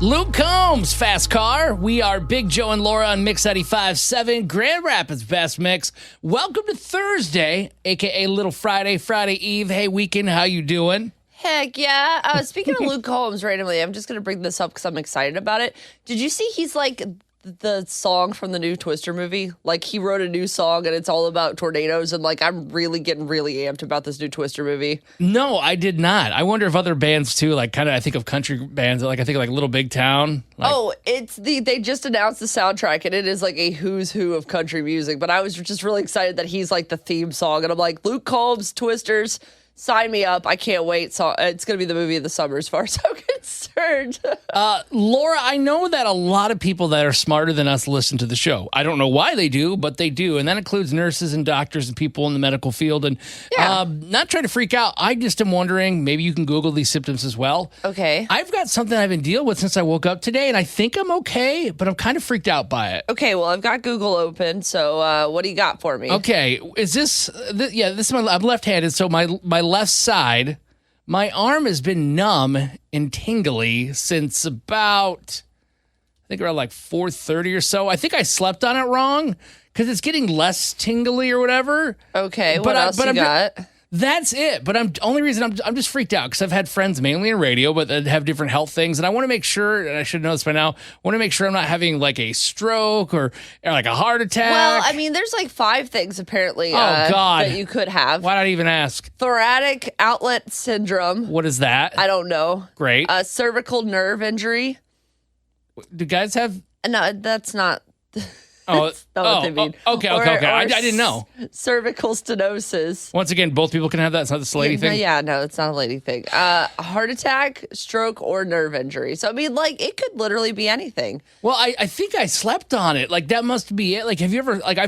Luke Combs, Fast Car. We are Big Joe and Laura on Mix 95.7, Grand Rapids Best Mix. Welcome to Thursday, a.k.a. Little Friday, Friday Eve. Hey, weekend, how you doing? Heck yeah. Speaking of Luke Combs randomly, I'm just going to bring this up because I'm excited about it. Did you see he's like the song from the new Twister movie? Like he wrote a new song and it's all about tornadoes, and like I'm really getting really amped about this new Twister movie. No, I did not. I wonder if other bands too, like kind of I think of country bands, like I think of like Little Big Town. Like, they just announced the soundtrack and it is like a who's who of country music, but I was just really excited that he's like the theme song, and I'm like, Luke Combs, Twisters, sign me up. I can't wait. So it's going to be the movie of the summer as far as I'm concerned. Laura, I know that a lot of people that are smarter than us listen to the show. I don't know why they do, but they do. And that includes nurses and doctors and people in the medical field. And not trying to freak out. I just am wondering, maybe you can Google these symptoms as well. Okay. I've got something I've been dealing with since I woke up today, and I think I'm okay, but I'm kind of freaked out by it. Okay, well, I've got Google open. So what do you got for me? Okay. Is this is I'm left-handed, so my left side, my arm has been numb and tingly since about, I think around like 4:30 or so. I think I slept on it wrong because it's getting less tingly or whatever. Okay, what else you got? That's it. But I'm just freaked out because I've had friends mainly in radio, but that have different health things. And I want to make sure, and I should know this by now, I want to make sure I'm not having like a stroke or like a heart attack. Well, I mean, there's like 5 things apparently God. that you could have. Why not even ask? Thoracic outlet syndrome. What is that? I don't know. Great. Cervical nerve injury. Do guys have? No, that's not. That's not what they mean. Okay. I didn't know. Cervical stenosis. Once again, both people can have that. It's not this lady thing. No, it's not a lady thing. Heart attack, stroke, or nerve injury. So I mean, like, it could literally be anything. Well, I think I slept on it. Like that must be it. Like, have you ever like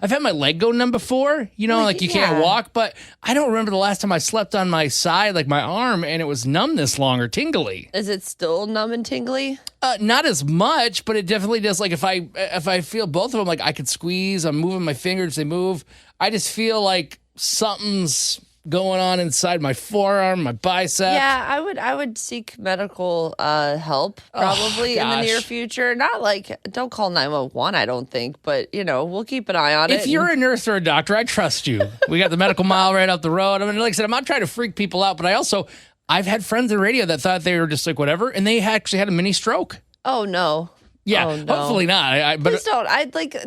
I've had my leg go numb before, like you can't walk, but I don't remember the last time I slept on my side, like my arm, and it was numb this long or tingly. Is it still numb and tingly? Not as much, but it definitely does. Like if I feel both of them, like I could squeeze, I'm moving my fingers, they move. I just feel like something's going on inside my forearm, my bicep. Yeah, I would seek medical help probably in the near future. Not like, don't call 911, I don't think, but we'll keep an eye on it. If you're a nurse or a doctor, I trust you. We got the medical mile right up the road. I mean, like I said, I'm not trying to freak people out, but I've had friends in radio that thought they were just like whatever, and they actually had a mini stroke. Oh no. Yeah, oh, no. Hopefully not. Please don't.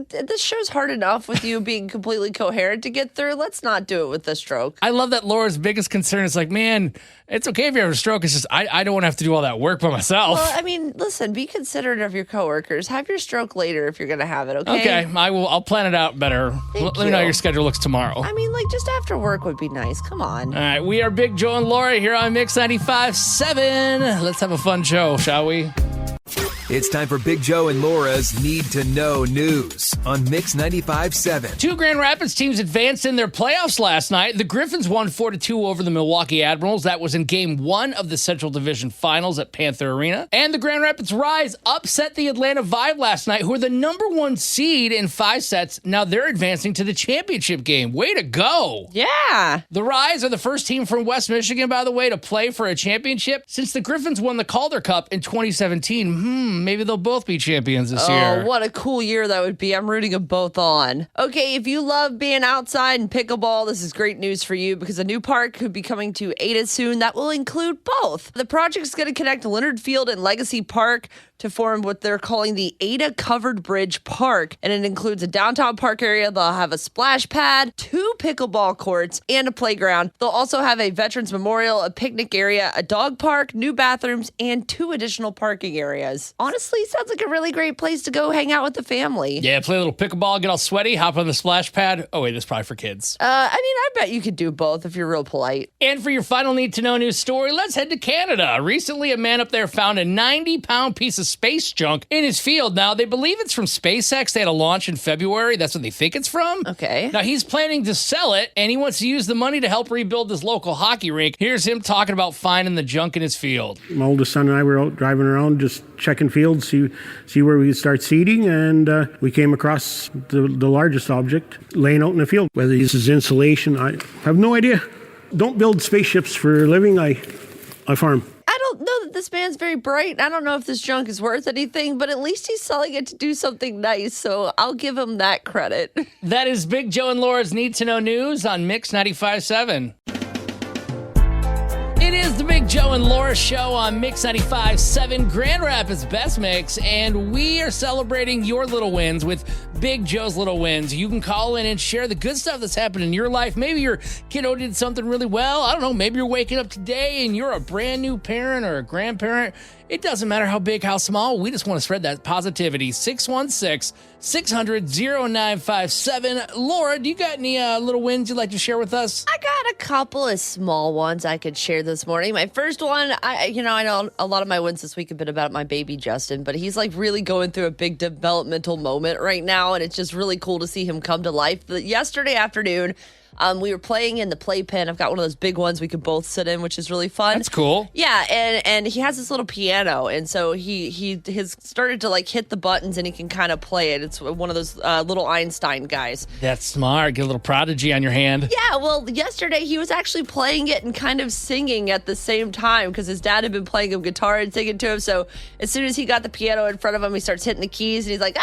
This show's hard enough with you being completely coherent to get through. Let's not do it with the stroke. I love that Laura's biggest concern is like, man, it's okay if you have a stroke. It's just I don't want to have to do all that work by myself. Well, I mean, listen, be considerate of your coworkers. Have your stroke later if you're going to have it, okay? Okay, I'll plan it out better. Let me know how your schedule looks tomorrow. I mean, like, just after work would be nice. Come on. All right, we are Big Joe and Laura here on Mix 95.7. Let's have a fun show, shall we? It's time for Big Joe and Laura's Need to Know News on Mix 95.7. 2 Grand Rapids teams advanced in their playoffs last night. The Griffins won 4-2 over the Milwaukee Admirals. That was in Game 1 of the Central Division Finals at Panther Arena. And the Grand Rapids Rise upset the Atlanta Vibe last night, who are the number 1 seed in 5 sets. Now they're advancing to the championship game. Way to go. Yeah. The Rise are the first team from West Michigan, by the way, to play for a championship since the Griffins won the Calder Cup in 2017. Maybe they'll both be champions this year. Oh, what a cool year that would be. I'm rooting them both on. Okay, if you love being outside and pickleball, this is great news for you because a new park could be coming to Ada soon that will include both. The project's going to connect Leonard Field and Legacy Park to form what they're calling the Ada Covered Bridge Park. And it includes a downtown park area. They'll have a splash pad, 2 pickleball courts, and a playground. They'll also have a Veterans Memorial, a picnic area, a dog park, new bathrooms, and 2 additional parking areas. Honestly, sounds like a really great place to go hang out with the family. Yeah, play a little pickleball, get all sweaty, hop on the splash pad. Oh, wait, that's probably for kids. I bet you could do both if you're real polite. And for your final Need to Know news story, let's head to Canada. Recently, a man up there found a 90-pound piece of space junk in his field. Now, they believe it's from SpaceX. They had a launch in February. That's what they think it's from. Okay. Now, he's planning to sell it, and he wants to use the money to help rebuild his local hockey rink. Here's him talking about finding the junk in his field. My oldest son and I were out driving around just checking fields, see where we could start seeding, and we came across the largest object laying out in the field. Whether this is insulation, I have no idea. Don't build spaceships for a living. I farm. I don't know that this man's very bright. I don't know if this junk is worth anything, but at least he's selling it to do something nice. So I'll give him that credit. That is Big Joe and Laura's Need to Know News on Mix 95.7. It is the Big Joe and Laura show on Mix 95.7, Grand Rapids Best Mix, and we are celebrating your little wins with Big Joe's Little Wins. You can call in and share the good stuff that's happened in your life. Maybe your kiddo did something really well. I don't know. Maybe you're waking up today and you're a brand new parent or a grandparent. It doesn't matter how big, how small. We just want to spread that positivity. 616-600-0957. Laura, do you got any little wins you'd like to share with us? I got a couple of small ones I could share this morning. My first one, I know a lot of my wins this week have been about my baby Justin, but he's like really going through a big developmental moment right now, and it's just really cool to see him come to life. Yesterday afternoon, we were playing in the playpen. I've got one of those big ones we could both sit in, which is really fun. That's cool. Yeah, and he has this little piano, and so he has started to like hit the buttons, and he can kind of play it. It's one of those little Einstein guys. That's smart. Get a little prodigy on your hand. Yeah, well, yesterday he was actually playing it and kind of singing at the same time because his dad had been playing him guitar and singing to him. So as soon as he got the piano in front of him, he starts hitting the keys, and he's like,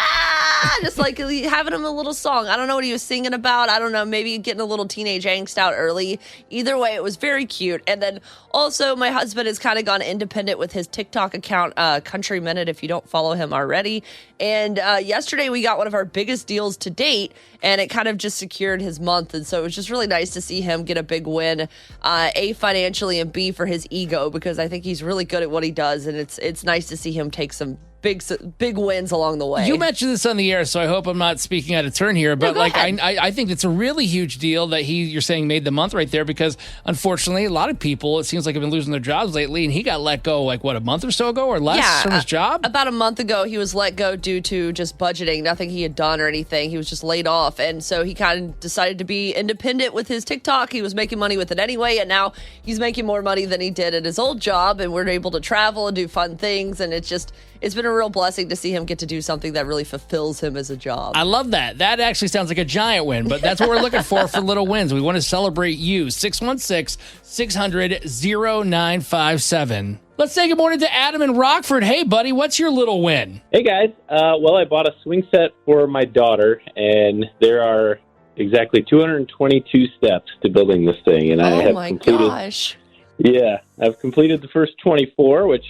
just like having him a little song. I don't know what he was singing about. I don't know, maybe getting a little teenage angst out early. Either way, it was very cute. And then also my husband has kind of gone independent with his TikTok account, Country Minute, if you don't follow him already. And yesterday we got one of our biggest deals to date, and it kind of just secured his month. And so it was just really nice to see him get a big win, A, financially, and B, for his ego, because I think he's really good at what he does. And it's nice to see him take some big wins along the way. You mentioned this on the air, so I hope I'm not speaking out of turn here, but No, go ahead. I think it's a really huge deal that you're saying made the month right there, because unfortunately a lot of people, it seems like, have been losing their jobs lately, and he got let go like a month or so ago or less from his job? About a month ago, he was let go due to just budgeting, nothing he had done or anything. He was just laid off, and so he kind of decided to be independent with his TikTok. He was making money with it anyway, and now he's making more money than he did at his old job, and we're able to travel and do fun things, and it's been a real blessing to see him get to do something that really fulfills him as a job. I love that. That actually sounds like a giant win, but that's what we're looking for little wins. We want to celebrate you. 616-600-0957. Let's say good morning to Adam in Rockford. Hey, buddy, what's your little win? Hey, guys. Well, I bought a swing set for my daughter, and there are exactly 222 steps to building this thing. And I have completed. Gosh. Yeah, I've completed the first 24, which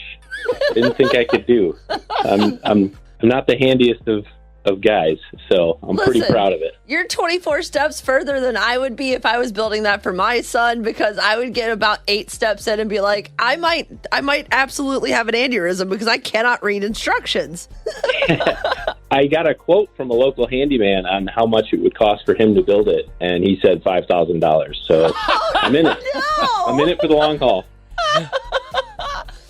I didn't think I could do. I'm not the handiest of guys, so I'm pretty proud of it. You're 24 steps further than I would be if I was building that for my son, because I would get about 8 steps in and be like, I might absolutely have an aneurysm because I cannot read instructions. I got a quote from a local handyman on how much it would cost for him to build it, and he said $5,000. So I'm in it. No! I'm in it for the long haul.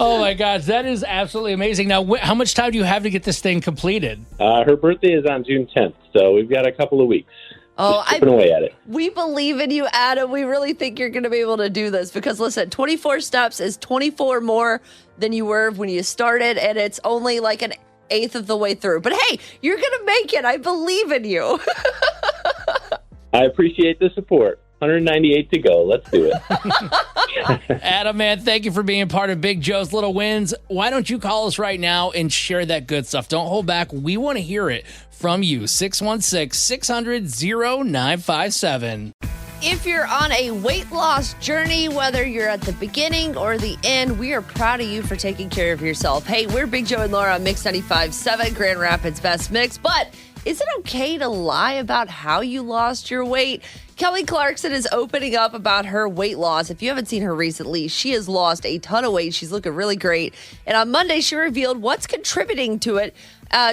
Oh, my gosh. That is absolutely amazing. Now, how much time do you have to get this thing completed? Her birthday is on June 10th, so we've got a couple of weeks. Just chipping away at it. We believe in you, Adam. We really think you're going to be able to do this because, listen, 24 steps is 24 more than you were when you started, and it's only like an eighth of the way through. But, hey, you're going to make it. I believe in you. I appreciate the support. 198 to go. Let's do it. Adam, man, thank you for being part of Big Joe's Little Wins. Why don't you call us right now and share that good stuff? Don't hold back. We want to hear it from you. 616-600-0957. If you're on a weight loss journey, whether you're at the beginning or the end, we are proud of you for taking care of yourself. Hey, we're Big Joe and Laura on Mix 95.7, Grand Rapids Best Mix. But is it okay to lie about how you lost your weight? Kelly Clarkson is opening up about her weight loss. If you haven't seen her recently, she has lost a ton of weight. She's looking really great. And on Monday, she revealed what's contributing to it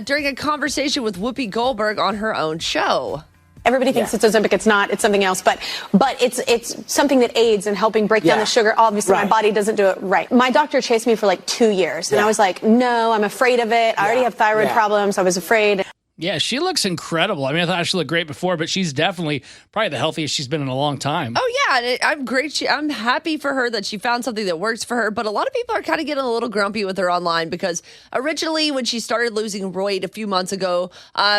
during a conversation with Whoopi Goldberg on her own show. Everybody thinks it's Ozempic. It's not. It's something else. But it's something that aids in helping break down the sugar. Obviously, my body doesn't do it right. My doctor chased me for like 2 years. And I was like, no, I'm afraid of it. I already have thyroid problems. I was afraid. Yeah, she looks incredible. I mean, I thought she looked great before, but she's definitely probably the healthiest she's been in a long time. Oh, yeah. And I'm great. I'm happy for her that she found something that works for her. But a lot of people are kind of getting a little grumpy with her online because originally when she started losing weight a few months ago,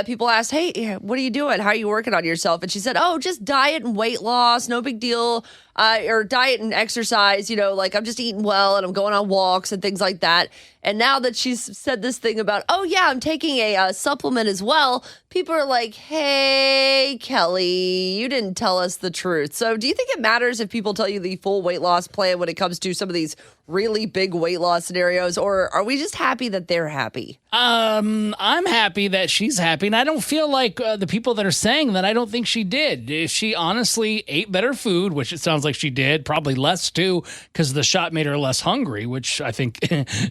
people asked, hey, what are you doing? How are you working on yourself? And she said, oh, just diet and weight loss. No big deal. or diet and exercise, like I'm just eating well and I'm going on walks and things like that. And now that she's said this thing about, oh yeah, I'm taking a supplement as well, people are like, hey, Kelly, you didn't tell us the truth. So do you think it matters if people tell you the full weight loss plan when it comes to some of these really big weight loss scenarios, or are we just happy that they're happy? I'm happy that she's happy, and I don't feel like the people that are saying that, I don't think she did. If she honestly ate better food, which it sounds like she did, probably less too, because the shot made her less hungry, which I think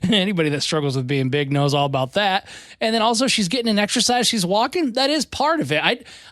anybody that struggles with being big knows all about that. And then also she's getting an exercise, she's walking, that is part of it.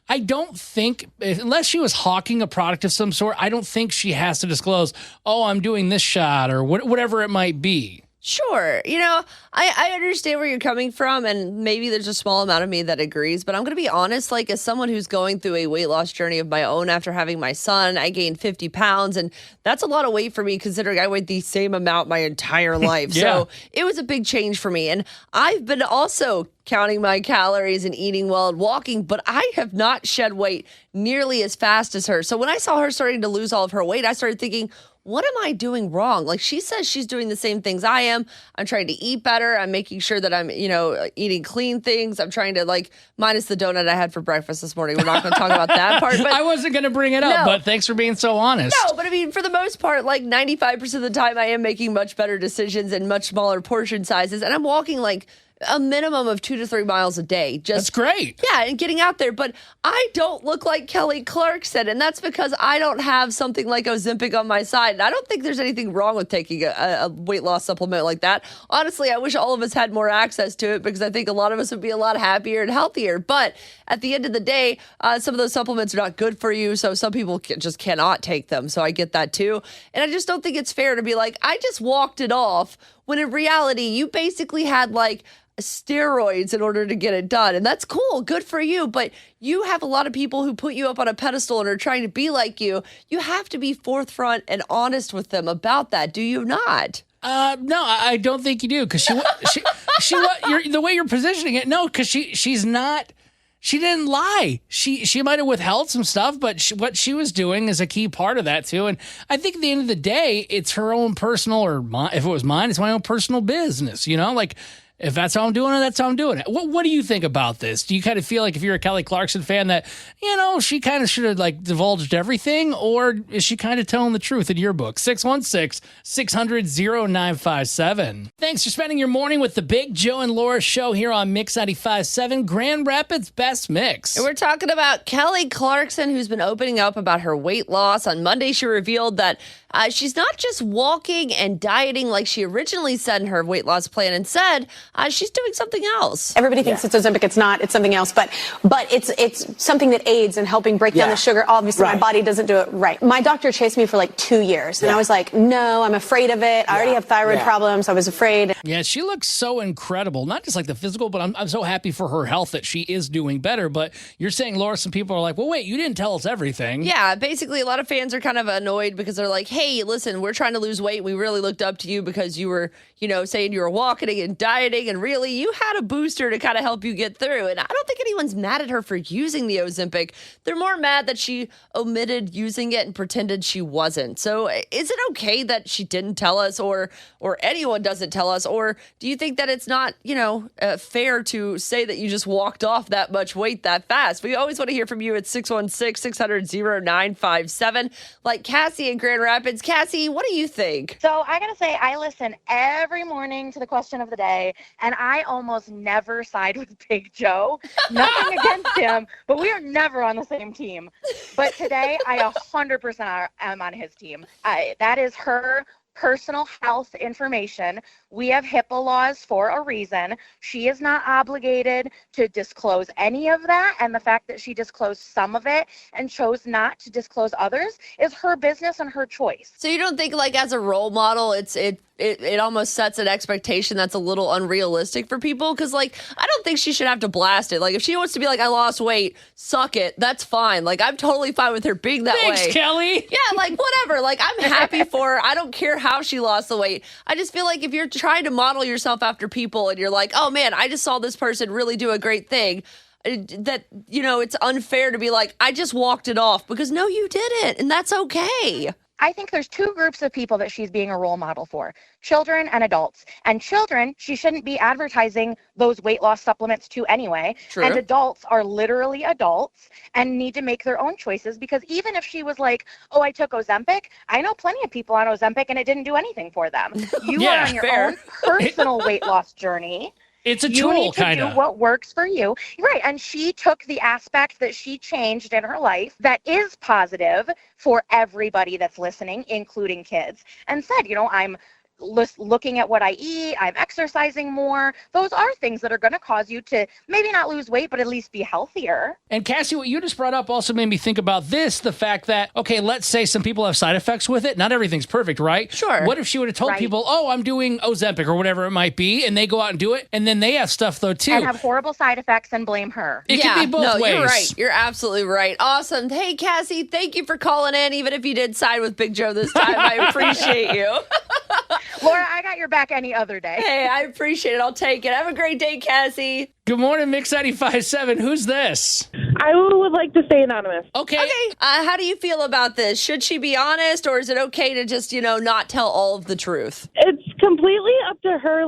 I don't think, unless she was hawking a product of some sort, I don't think she has to disclose, oh, I'm doing this shot or whatever it might be. Sure. I understand where you're coming from, and maybe there's a small amount of me that agrees, but I'm going to be honest, like as someone who's going through a weight loss journey of my own after having my son, I gained 50 pounds, and that's a lot of weight for me considering I weighed the same amount my entire life. Yeah. So it was a big change for me, and I've been also counting my calories and eating well and walking, but I have not shed weight nearly as fast as her. So when I saw her starting to lose all of her weight, I started thinking, what am I doing wrong? Like she says she's doing the same things I am. I'm trying to eat better. I'm making sure that I'm, eating clean things. I'm trying to minus the donut I had for breakfast this morning. We're not going to talk about that part. But I wasn't going to bring it up, but thanks for being so honest. No, but I mean, for the most part, 95% of the time I am making much better decisions and much smaller portion sizes. And I'm walking a minimum of 2 to 3 miles a day. That's great. Yeah, and getting out there. But I don't look like Kelly Clarkson, and that's because I don't have something like Ozempic on my side. And I don't think there's anything wrong with taking a weight loss supplement like that. Honestly, I wish all of us had more access to it because I think a lot of us would be a lot happier and healthier. But at the end of the day, some of those supplements are not good for you, so some people just cannot take them. So I get that too. And I just don't think it's fair to be like, I just walked it off, when in reality, you basically had steroids in order to get it done. And that's cool. Good for you. But you have a lot of people who put you up on a pedestal and are trying to be like you. You have to be forthfront and honest with them about that. Do you not? No, I don't think you do. Because the way you're positioning it, no, because she's not. She didn't lie. She might have withheld some stuff, but what she was doing is a key part of that too. And I think at the end of the day, it's her own personal, if it was mine, it's my own personal business. If that's how I'm doing it, that's how I'm doing it. What do you think about this? Do you kind of feel like if you're a Kelly Clarkson fan that, she kind of should have divulged everything, or is she kind of telling the truth in your book? 616-600-0957. Thanks for spending your morning with the Big Joe and Laura show here on Mix 95.7, Grand Rapids Best Mix. And we're talking about Kelly Clarkson, who's been opening up about her weight loss. On Monday, she revealed that she's not just walking and dieting like she originally said in her weight loss plan, and said she's doing something else. Everybody thinks it's Ozempic. It's not. It's something else. But it's something that aids in helping break down the sugar. Obviously, my body doesn't do it right. My doctor chased me for 2 years, and I was like, no, I'm afraid of it. I already have thyroid problems. I was afraid. Yeah, she looks so incredible. Not just the physical, but I'm so happy for her health that she is doing better. But you're saying, Laura, some people are like, well, wait, you didn't tell us everything. Yeah, basically, a lot of fans are kind of annoyed because they're like, hey, listen, we're trying to lose weight. We really looked up to you because you were, saying you were walking and dieting, and really you had a booster to kind of help you get through. And I don't think anyone's mad at her for using the Ozempic. They're more mad that she omitted using it and pretended she wasn't. So is it okay that she didn't tell us, or anyone doesn't tell us? Or do you think that it's not, fair to say that you just walked off that much weight that fast? We always want to hear from you at 616-600-0957. Like Cassie in Grand Rapids. Cassie, what do you think? So I gotta say, I listen every morning to the question of the day, and I almost never side with Big Joe. Nothing against him, but we are never on the same team. But today, I 100% am on his team. That is her personal health information. We have HIPAA laws for a reason. She is not obligated to disclose any of that, and the fact that she disclosed some of it and chose not to disclose others is her business and her choice. So you don't think as a role model, it almost sets an expectation that's a little unrealistic for people? Because I don't think she should have to blast it. If she wants to be I lost weight, suck it, that's fine. I'm totally fine with her being that way. Thanks, Kelly. Yeah, whatever. I'm happy for her. I don't care how she lost the weight. I just feel if you're trying to model yourself after people and you're oh man, I just saw this person really do a great thing, that, it's unfair to be I just walked it off, because no, you didn't. And that's okay. I think there's two groups of people that she's being a role model for, children and adults. And children, she shouldn't be advertising those weight loss supplements to anyway. True. And adults are literally adults and need to make their own choices, because even if she was like, oh, I took Ozempic, I know plenty of people on Ozempic and it didn't do anything for them. You Yeah, are on your fair. own personal weight loss journey. It's a You tool, need to kind do of. what works for you. Right. And she took the aspect that she changed in her life that is positive for everybody that's listening, including kids, and said, I'm looking at what I eat, I'm exercising more. Those are things that are going to cause you to maybe not lose weight, but at least be healthier. And Cassie, what you just brought up also made me think about this, the fact that, okay, let's say some people have side effects with it. Not everything's perfect, right? Sure. What if she would have told Right. people, oh, I'm doing Ozempic or whatever it might be, and they go out and do it, and then they have stuff, though, too. And have horrible side effects and blame her. It can be both ways. You're right. You're absolutely right. Awesome. Hey, Cassie, thank you for calling in. Even if you did side with Big Joe this time, I appreciate you. Laura, I got your back any other day. Hey, I appreciate it. I'll take it. Have a great day, Cassie. Good morning, Mix 95.7. Who's this? I would like to stay anonymous. Okay. Okay. How do you feel about this? Should she be honest, or is it okay to just, not tell all of the truth? It's completely up to her.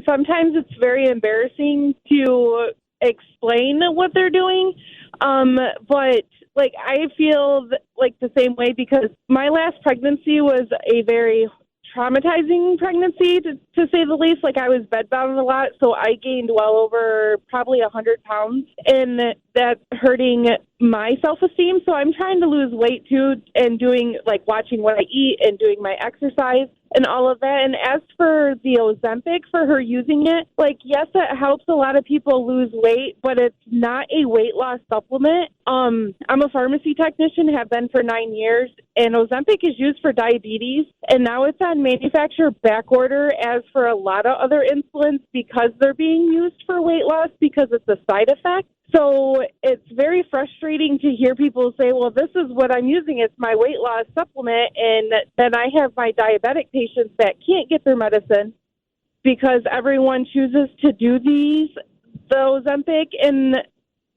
Sometimes it's very embarrassing to explain what they're doing. But I feel the same way, because my last pregnancy was a very traumatizing pregnancy, to say the least. I was bedbound a lot, so I gained well over probably 100 pounds, and that's hurting my self-esteem. So I'm trying to lose weight too, and doing watching what I eat and doing my exercise and all of that. And as for the Ozempic, for her using it, yes, it helps a lot of people lose weight, but it's not a weight loss supplement. I'm a pharmacy technician, have been for 9 years, and Ozempic is used for diabetes, and now it's on manufacturer back order, as for a lot of other insulins, because they're being used for weight loss because it's a side effect. So it's very frustrating to hear people say, well, this is what I'm using. It's my weight loss supplement. And then I have my diabetic patients that can't get their medicine because everyone chooses to do the Ozempic and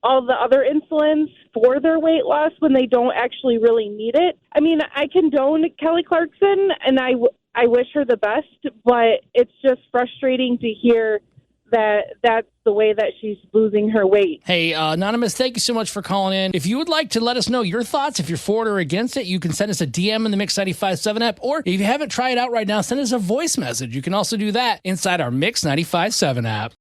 all the other insulins for their weight loss when they don't actually really need it. I condone Kelly Clarkson, and I wish her the best, but it's just frustrating to hear that's the way that she's losing her weight. Hey, Anonymous, thank you so much for calling in. If you would like to let us know your thoughts, if you're for it or against it, you can send us a DM in the Mix 95.7 app, or if you haven't tried it out right now, send us a voice message. You can also do that inside our Mix 95.7 app.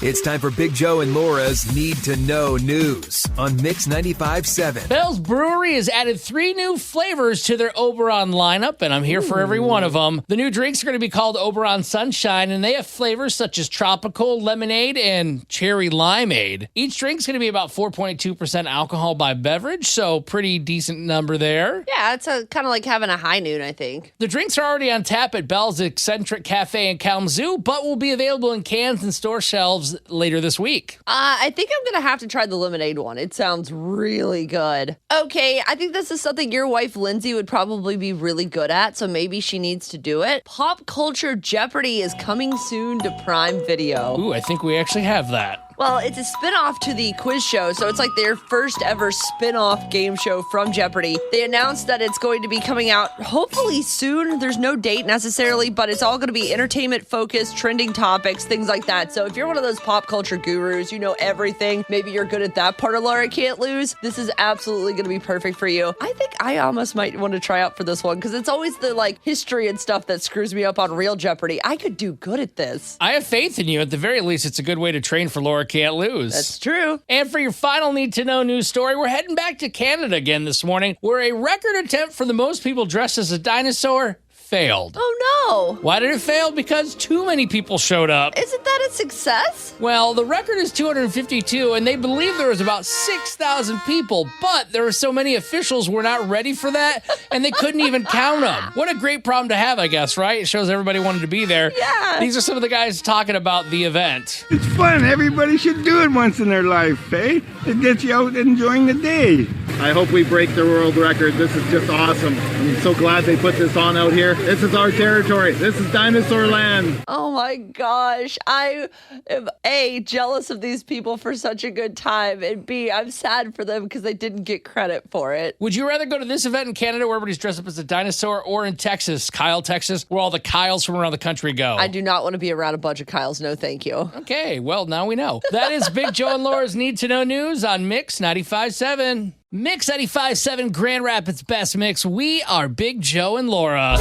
It's time for Big Joe and Laura's Need to Know News on Mix 95.7. Bell's Brewery has added 3 new flavors to their Oberon lineup, and I'm here for every one of them. The new drinks are going to be called Oberon Sunshine, and they have flavors such as tropical lemonade and cherry limeade. Each drink's going to be about 4.2% alcohol by beverage, so pretty decent number there. Yeah, it's kind of like having a high noon, I think. The drinks are already on tap at Bell's Eccentric Cafe in Kalamazoo, but will be available in cans and store shelves later this week. I think I'm going to have to try the lemonade one. It sounds really good. Okay, I think this is something your wife, Lindsay, would probably be really good at, so maybe she needs to do it. Pop Culture Jeopardy is coming soon to Prime Video. Ooh, I think we actually have that. Well, it's a spin-off to the quiz show, so it's like their first ever spin-off game show from Jeopardy. They announced that it's going to be coming out hopefully soon. There's no date necessarily, but it's all going to be entertainment-focused, trending topics, things like that. So if you're one of those pop culture gurus, you know everything, maybe you're good at that part of Laura Can't Lose, this is absolutely going to be perfect for you. I think I almost might want to try out for this one, because it's always the history and stuff that screws me up on real Jeopardy. I could do good at this. I have faith in you. At the very least, it's a good way to train for Laura Can't Lose. That's true. And for your final need to know news story, we're heading back to Canada again this morning, where a record attempt for the most people dressed as a dinosaur failed. Oh no. Why did it fail? Because too many people showed up. Isn't that a success? Well, the record is 252, and they believe there was about 6,000 people, but there were so many officials were not ready for that, and they couldn't even count them. What a great problem to have, I guess, right? It shows everybody wanted to be there. Yeah. These are some of the guys talking about the event. It's fun. Everybody should do it once in their life, eh? It gets you out enjoying the day. I hope we break the world record. This is just awesome. I'm so glad they put this on out here. This is our territory. This is dinosaur land. Oh my gosh. I am A, jealous of these people for such a good time, and B, I'm sad for them because they didn't get credit for it. Would you rather go to this event in Canada where everybody's dressed up as a dinosaur, or in Texas, Kyle, Texas, where all the Kyles from around the country go? I do not want to be around a bunch of Kyles. No, thank you. Okay, well, now we know. That is Big Joe and Laura's Need to Know News on Mix 95.7. Mix 95.7 Grand Rapids Best Mix. We are Big Joe and Laura.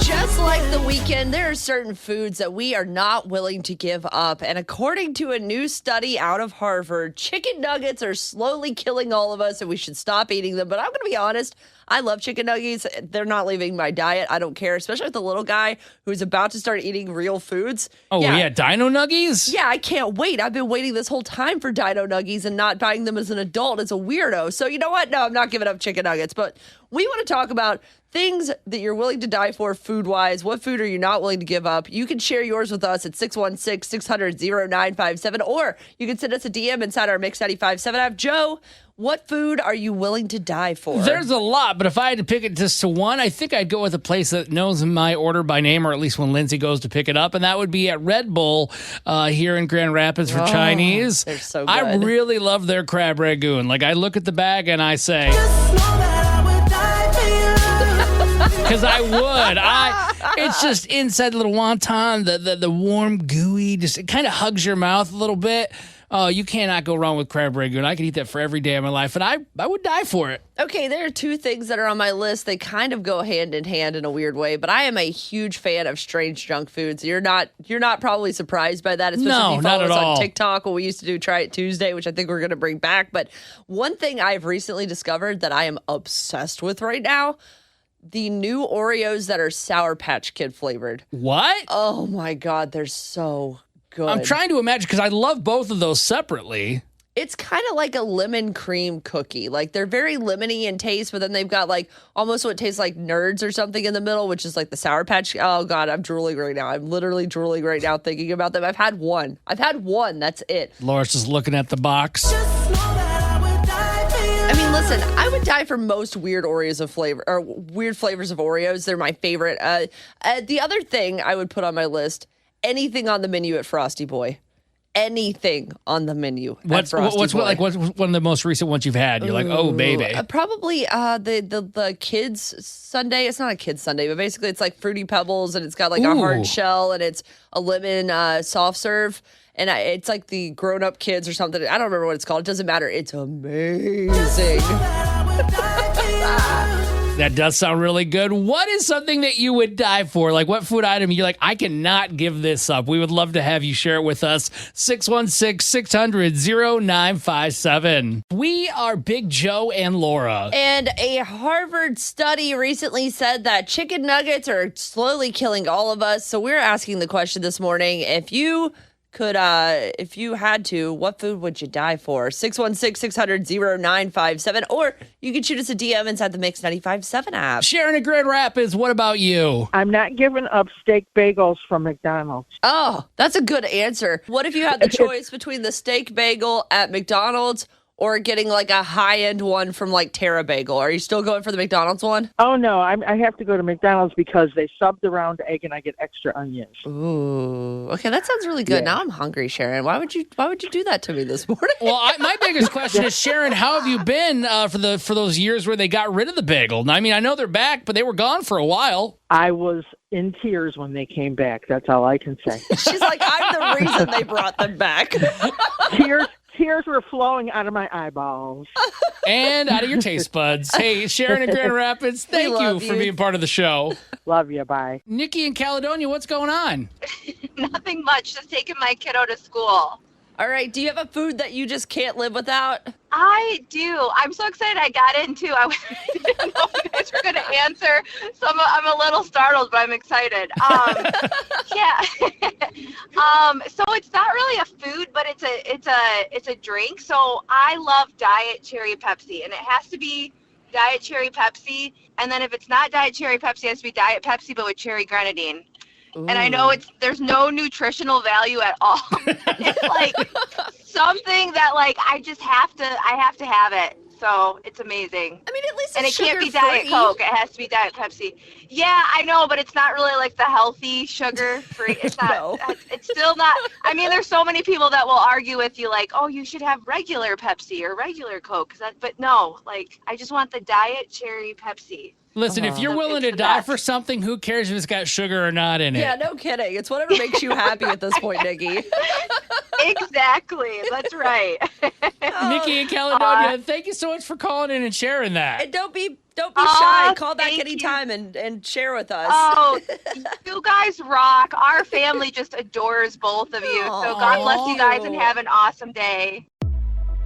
Just like the weekend, there are certain foods that we are not willing to give up. And according to a new study out of Harvard, chicken nuggets are slowly killing all of us and we should stop eating them. But I'm going to be honest, I love chicken nuggets. They're not leaving my diet. I don't care, especially with the little guy who's about to start eating real foods. Oh, yeah, Dino Nuggies? Yeah, I can't wait. I've been waiting this whole time for Dino Nuggies and not buying them as an adult as a weirdo. So you know what? No, I'm not giving up chicken nuggets. But we want to talk about things that you're willing to die for food-wise. What food are you not willing to give up? You can share yours with us at 616-600-0957, or you can send us a DM inside our Mix 95.7 app. Joe, what food are you willing to die for? There's a lot, but if I had to pick it just to one, I think I'd go with a place that knows my order by name, or at least when Lindsay goes to pick it up, and that would be at Red Bull here in Grand Rapids for Chinese. They're so good. I really love their crab ragoon. Like, I look at the bag and I say, because I would. It's just inside the little wonton, the warm, gooey, just it kind of hugs your mouth a little bit. Oh, you cannot go wrong with crab ragoon. I could eat that for every day of my life, and I would die for it. Okay, there are two things that are on my list. They kind of go hand in hand in a weird way, but I am a huge fan of strange junk foods. You're not probably surprised by that, especially if you follow us on TikTok. What we used to do, Try It Tuesday, which I think we're going to bring back. But one thing I've recently discovered that I am obsessed with right now, the new Oreos that are Sour Patch Kid flavored. What? Oh my God, they're so good. I'm trying to imagine, because I love both of those separately. It's kind of like a lemon cream cookie. Like, they're very lemony in taste, but then they've got like almost what tastes like Nerds or something in the middle, which is like the Sour Patch. Oh God, I'm drooling right now. I'm literally drooling right now thinking about them. I've had one. That's it. Laura's just looking at the box. I mean, listen, I would die for most weird Oreos of flavor, or weird flavors of Oreos. They're my favorite. The other thing I would put on my list, anything on the menu at Frosty Boy. Anything on the menu. What's one of the most recent ones you've had? You're like, oh baby. Probably the kids sundae. It's not a kids sundae, but basically it's like Fruity Pebbles, and it's got like a hard shell, and it's a lemon soft serve, and it's like the grown up kids or something. I don't remember what it's called. It doesn't matter. It's amazing. That does sound really good. What is something that you would die for? Like, what food item you're like, I cannot give this up? We would love to have you share it with us. 616-600-0957. We are Big Joe and Laura. And a Harvard study recently said that chicken nuggets are slowly killing all of us. So we're asking the question this morning, if you had to, what food would you die for? 616-600-0957, or you can shoot us a DM inside the Mix 95.7 app. Sharon in Grand Rapids, what about you? I'm not giving up steak bagels from McDonald's. Oh, that's a good answer. What if you had the choice between the steak bagel at McDonald's or getting like a high-end one from like Terra Bagel? Are you still going for the McDonald's one? Oh, no. I have to go to McDonald's because they sub the round egg and I get extra onions. Ooh. Okay, that sounds really good. Yeah. Now I'm hungry, Sharon. Why would you do that to me this morning? Well, my biggest question is, Sharon, how have you been for those years where they got rid of the bagel? I mean, I know they're back, but they were gone for a while. I was in tears when they came back. That's all I can say. She's like, I'm the reason they brought them back. Tears were flowing out of my eyeballs. And out of your taste buds. Hey, Sharon in Grand Rapids, thank you for being part of the show. Love you. Bye. Nikki in Caledonia, what's going on? Nothing much. Just taking my kiddo to school. All right. Do you have a food that you just can't live without? I do. I'm so excited I got into. I didn't know you guys were going to answer. So I'm a little startled, but I'm excited. Yeah. So it's not really a food, but it's a drink. So I love Diet Cherry Pepsi, and it has to be Diet Cherry Pepsi. And then if it's not Diet Cherry Pepsi, it has to be Diet Pepsi, but with cherry grenadine. and I know there's no nutritional value at all. It's like something that like I have to have it. So it's amazing. I mean, at least and it's it can't be sugar-free. Diet Coke. It has to be Diet Pepsi. Yeah, I know, but it's not really like the healthy sugar-free. It's not. No. It's still not. I mean, there's so many people that will argue with you, like, oh, you should have regular Pepsi or regular Coke. But no, like, I just want the Diet Cherry Pepsi. Listen, if you're willing to It's the die best. for something, who cares if it's got sugar or not in it? Yeah, no kidding. It's whatever makes you happy at this point, Nikki. Exactly. That's right. Nikki in Caledonia, thank you so much for calling in and sharing that. And don't be shy. Call back thank anytime and share with us. Oh, you guys rock. Our family just adores both of you. So God bless you guys and have an awesome day.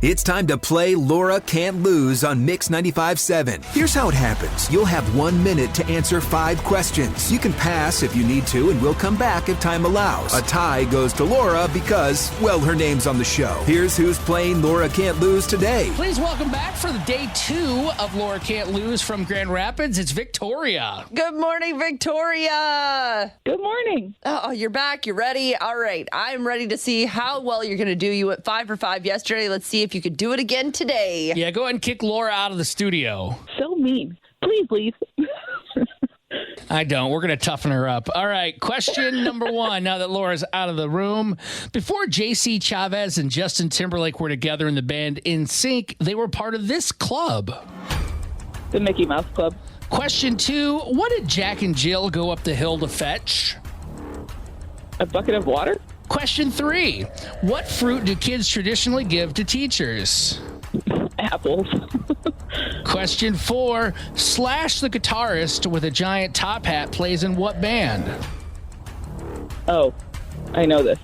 It's time to play Laura Can't Lose on Mix 95.7. Here's how it happens. You'll have 1 minute to answer 5 questions. You can pass if you need to, and we'll come back if time allows. A tie goes to Laura because, well, her name's on the show. Here's who's playing Laura Can't Lose today. Please welcome back for the day 2 of Laura Can't Lose from Grand Rapids. It's Victoria. Good morning, Victoria. Good morning. Oh, you're back. You're ready. All right. I'm ready to see how well you're going to do. You went 5 for 5 yesterday. Let's see if you could do it again today. Yeah, go ahead and kick Laura out of the studio. So mean. Please leave. I don't. We're going to toughen her up. All right. Question number 1. Now that Laura's out of the room. Before JC Chavez and Justin Timberlake were together in the band NSYNC, they were part of this club. The Mickey Mouse Club. Question 2. What did Jack and Jill go up the hill to fetch? A bucket of water. Question 3. What fruit do kids traditionally give to teachers? Apples. Question 4. Slash the guitarist with a giant top hat plays in what band? Oh, I know this.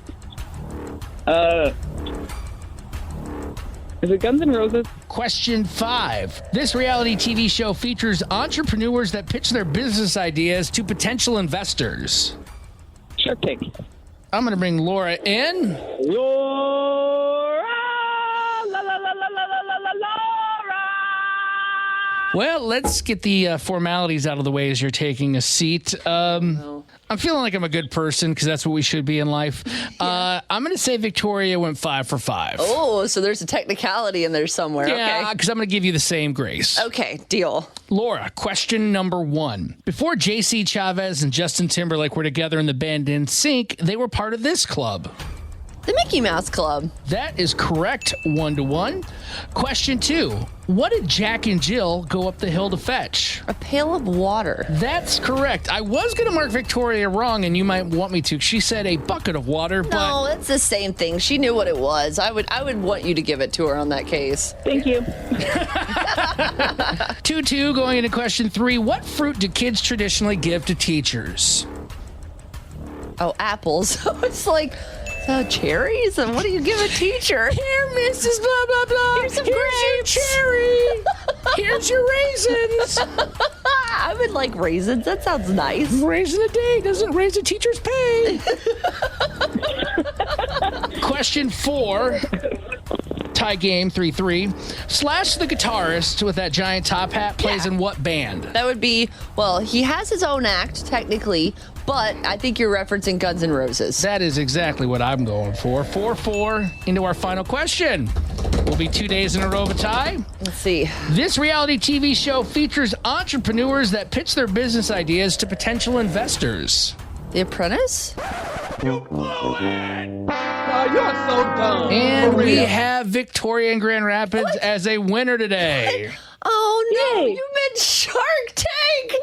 Is it Guns N' Roses? Question 5. This reality TV show features entrepreneurs that pitch their business ideas to potential investors. Shark Tank. I'm going to bring Laura in. Laura! La la la la la la la Laura! Well, let's get the formalities out of the way as you're taking a seat. I'm feeling like I'm a good person because that's what we should be in life. I'm going to say Victoria went 5 for 5. Oh, so there's a technicality in there somewhere. Yeah, because I'm going to give you the same grace. Okay, deal. Laura, question number 1. Before JC Chavez and Justin Timberlake were together in the band NSYNC, they were part of this club. The Mickey Mouse Club. That is correct, 1-1. Question 2. What did Jack and Jill go up the hill to fetch? A pail of water. That's correct. I was going to mark Victoria wrong, and you might want me to. She said a bucket of water, but... No, it's the same thing. She knew what it was. I would want you to give it to her on that case. Thank you. 2-2 going into question 3. What fruit do kids traditionally give to teachers? Oh, apples. It's like... cherries? And what do you give a teacher? Here, Mrs. Blah, blah, blah. Here's some Here's grapes. your cherry. Here's your raisins. I would like raisins. That sounds nice. Raisin a day doesn't raise a teacher's pay. Question 4. Tie game 3-3. Slash the guitarist with that giant top hat plays in what band? That would be, well, he has his own act, technically, but I think you're referencing Guns N' Roses. That is exactly what I'm going for. 4-4 into our final question. Will be 2 days in a row of a tie. Let's see. This reality TV show features entrepreneurs that pitch their business ideas to potential investors. The Apprentice? Oh, you're so dumb. And we have Victoria in Grand Rapids as a winner today. Oh, no. Yay. You meant Shark Tank. No.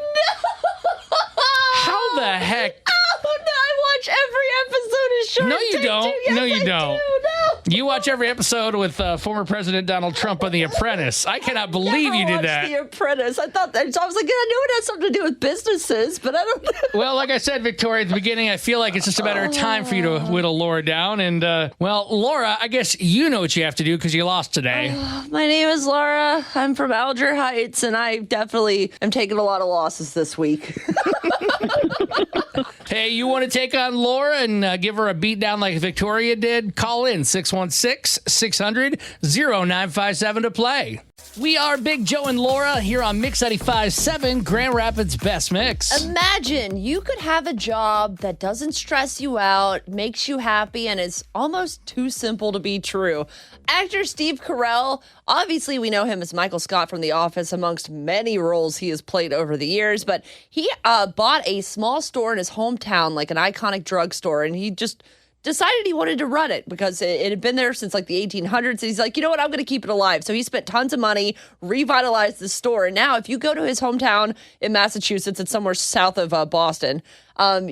How the heck? Oh, no. I watch every episode of Shark No, you Tank. don't. Too. Yes, No, you I don't. Do. No. You watch every episode with former President Donald Trump on The Apprentice. I cannot believe you did Watch that. The Apprentice. I thought that. So I was like, I knew it had something to do with businesses, but I don't know. Well, like I said, Victoria, at the beginning, I feel like it's just a matter of time for you to whittle Laura down. And, well, Laura, I guess you know what you have to do because you lost today. My name is Laura. I'm from Alger Heights, and I definitely am taking a lot of losses this week. Hey, you want to take on Laura and give her a beat down like Victoria did? Call in 616-600-0957 to play. We are Big Joe and Laura here on Mix 95.7, Grand Rapids Best Mix. Imagine you could have a job that doesn't stress you out, makes you happy, and is almost too simple to be true. Actor Steve Carell, obviously we know him as Michael Scott from The Office, amongst many roles he has played over the years, but he bought a small store in his hometown, like an iconic drugstore, and he just decided he wanted to run it because it had been there since like the 1800s. And he's like, you know what? I'm going to keep it alive. So he spent tons of money, revitalized the store. And now if you go to his hometown in Massachusetts, it's somewhere south of Boston,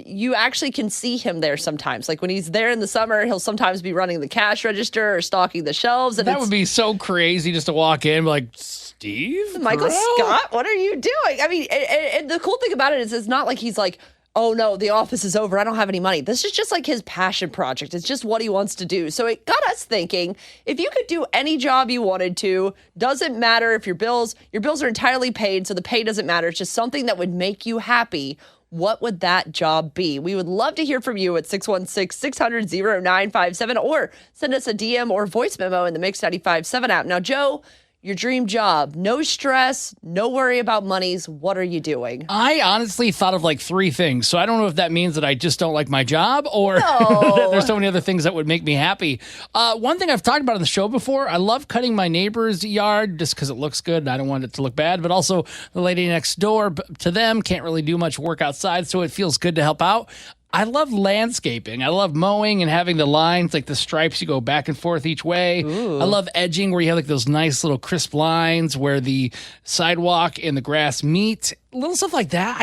you actually can see him there sometimes. Like when he's there in the summer, he'll sometimes be running the cash register or stocking the shelves. And that would be so crazy just to walk in like, Steve Michael Carell? Scott, what are you doing? I mean, and the cool thing about it is it's not like he's like, oh no, The Office is over, I don't have any money. This is just like his passion project. It's just what he wants to do. So it got us thinking, if you could do any job you wanted to, doesn't matter if your bills are entirely paid, so the pay doesn't matter. It's just something that would make you happy. What would that job be? We would love to hear from you at 616-600-0957 or send us a DM or voice memo in the Mix 95.7 app. Now, Joe, your dream job, no stress, no worry about monies. What are you doing? I honestly thought of like 3 things. So I don't know if that means that I just don't like my job or No. there's so many other things that would make me happy. One thing I've talked about on the show before, I love cutting my neighbor's yard just because it looks good and I don't want it to look bad. But also the lady next door to them can't really do much work outside, so it feels good to help out. I love landscaping. I love mowing and having the lines, like the stripes you go back and forth each way. Ooh. I love edging where you have like those nice little crisp lines where the sidewalk and the grass meet. Little stuff like that.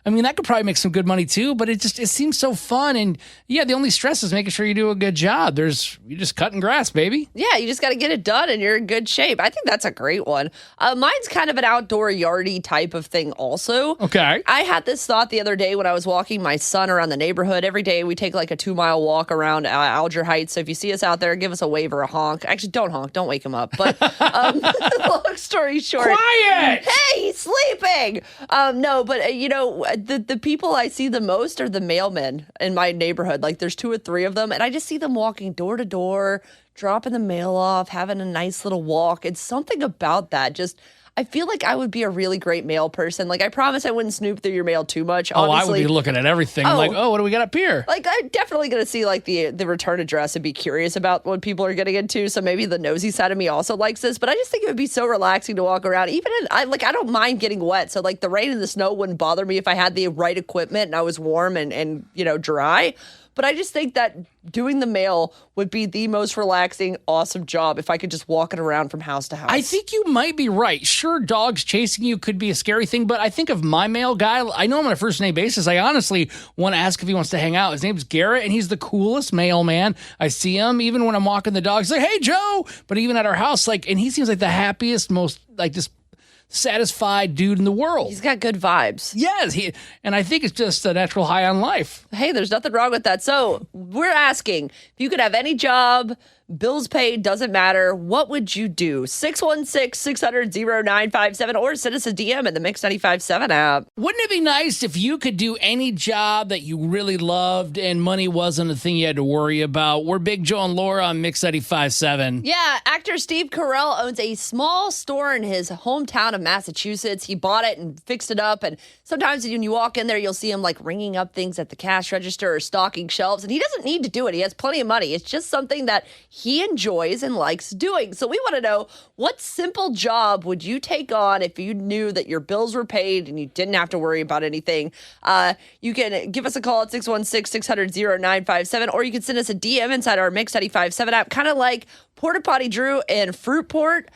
I mean, that could probably make some good money too, but it seems so fun. And yeah, the only stress is making sure you do a good job. You're just cutting grass, baby. Yeah, you just got to get it done and you're in good shape. I think that's a great one. Mine's kind of an outdoor yardy type of thing also. Okay. I had this thought the other day when I was walking my son around the neighborhood. Every day we take like a 2-mile walk around Alger Heights. So if you see us out there, give us a wave or a honk. Actually, don't honk. Don't wake him up. But long story short. Quiet! Hey, he's sleeping! No, but the people I see the most are the mailmen in my neighborhood. Like there's 2 or 3 of them, and I just see them walking door to door, dropping the mail off, having a nice little walk. It's something about that. Just, I feel like I would be a really great mail person. Like I promise I wouldn't snoop through your mail too much. Oh, Obviously, I would be looking at everything. Like, what do we got up here? Like I'm definitely going to see like the return address and be curious about what people are getting into. So maybe the nosy side of me also likes this, but I just think it would be so relaxing to walk around. I don't mind getting wet. So like the rain and the snow wouldn't bother me if I had the right equipment and I was warm and dry. But I just think that doing the mail would be the most relaxing, awesome job if I could just walk it around from house to house. I think you might be right. Sure, dogs chasing you could be a scary thing, but I think of my mail guy. I know him on a first name basis. I honestly want to ask if he wants to hang out. His name's Garrett, and he's the coolest mailman. I see him even when I'm walking the dog. He's like, "Hey, Joe!" But even at our house, and he seems like the happiest, most just satisfied dude in the world. He's got good vibes. Yes, and I think it's just a natural high on life. Hey, there's nothing wrong with that. So we're asking, if you could have any job, bills paid, doesn't matter, what would you do? 616-600-0957 or send us a DM in the Mix 95.7 app. Wouldn't it be nice if you could do any job that you really loved and money wasn't a thing you had to worry about? We're Big Joe and Laura on Mix 95.7. Yeah, actor Steve Carell owns a small store in his hometown of Massachusetts. He bought it and fixed it up, and sometimes when you walk in there, you'll see him like ringing up things at the cash register or stocking shelves, and he doesn't need to do it. He has plenty of money. It's just something that he enjoys and likes doing. So we want to know, what simple job would you take on if you knew that your bills were paid and you didn't have to worry about anything? You can give us a call at 616-600-0957, or you can send us a DM inside our Mix 95.7 app, kind of like Porta Potty Drew and Fruitport.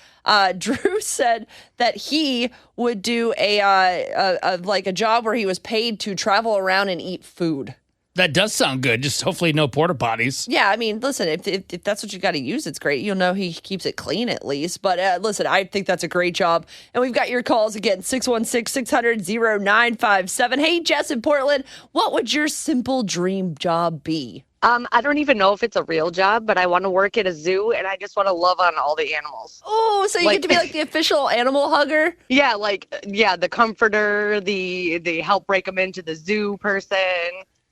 Drew said that he would do a job where he was paid to travel around and eat food. That does sound good. Just hopefully no porta potties. Yeah, I mean, listen, if that's what you got to use, it's great. You'll know he keeps it clean at least. But listen, I think that's a great job. And we've got your calls again, 616-600-0957. Hey, Jess in Portland, what would your simple dream job be? I don't even know if it's a real job, but I want to work at a zoo and I just want to love on all the animals. Oh, so you get to be like the official animal hugger? Yeah, the comforter, the help break them into the zoo person.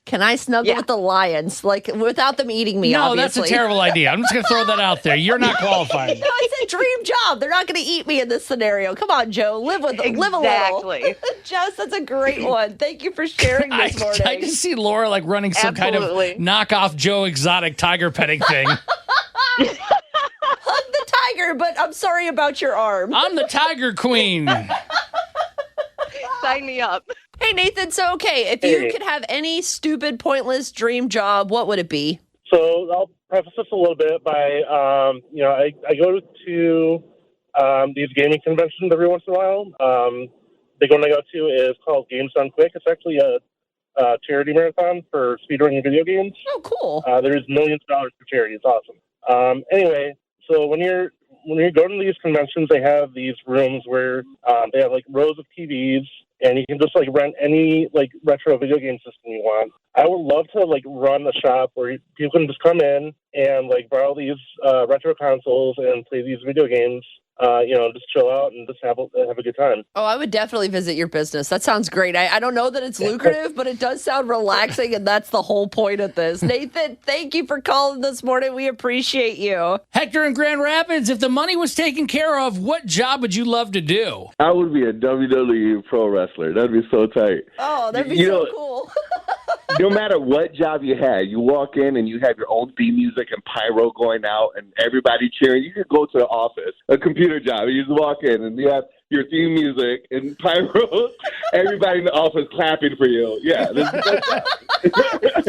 Can I snuggle with the lions, like without them eating me? No, obviously. that's a terrible idea. I'm just going to throw that out there. You're not qualified. No, it's a dream job. They're not going to eat me in this scenario. Come on, Joe. Live with them. Live a little. Jess, that's a great one. Thank you for sharing this morning. I just see Laura like running some kind of knockoff Joe Exotic tiger petting thing. Hug the tiger, but I'm sorry about your arm. I'm the tiger queen. Sign me up. Hey, Nathan, so okay, if you could have any stupid, pointless dream job, what would it be? So I'll preface this a little bit by, I go to these gaming conventions every once in a while. The one I go to is called Games Done Quick. It's actually a charity marathon for speedrunning video games. Oh, cool. There's millions of dollars for charity. It's awesome. Anyway, so when you're going to these conventions, they have these rooms where they have like rows of TVs, and you can just like rent any like retro video game system you want. I would love to like run a shop where people can just come in and like borrow these retro consoles and play these video games. Just chill out and just have a good time. Oh, I would definitely visit your business. That sounds great. I don't know that it's lucrative, but it does sound relaxing, and that's the whole point of this. Nathan, thank you for calling this morning. We appreciate you. Hector in Grand Rapids, if the money was taken care of, what job would you love to do? I would be a WWE pro wrestler. That'd be so tight. Oh, that'd be so cool. No matter what job you had, you walk in and you have your own theme music and pyro going out and everybody cheering. You could go to the office, a computer job, and you just walk in and you have your theme music and pyro, everybody in the office clapping for you. Yeah.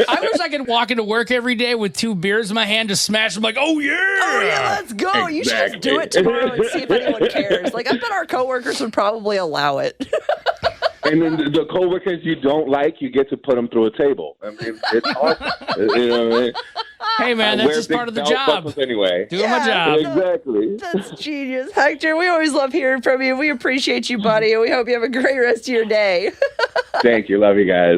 I wish I could walk into work every day with 2 beers in my hand to smash them like, oh, yeah. Oh, yeah, let's go. Exactly. You should just do it tomorrow and see if anyone cares. Like, I bet our coworkers would probably allow it. And then the coworkers you don't like, you get to put them through a table. I mean, it's awesome. You know what I mean? Hey, man, that's just part of the job. Anyway. Doing my job. Exactly. That's genius. Hector, we always love hearing from you. We appreciate you, buddy, and we hope you have a great rest of your day. Thank you. Love you guys.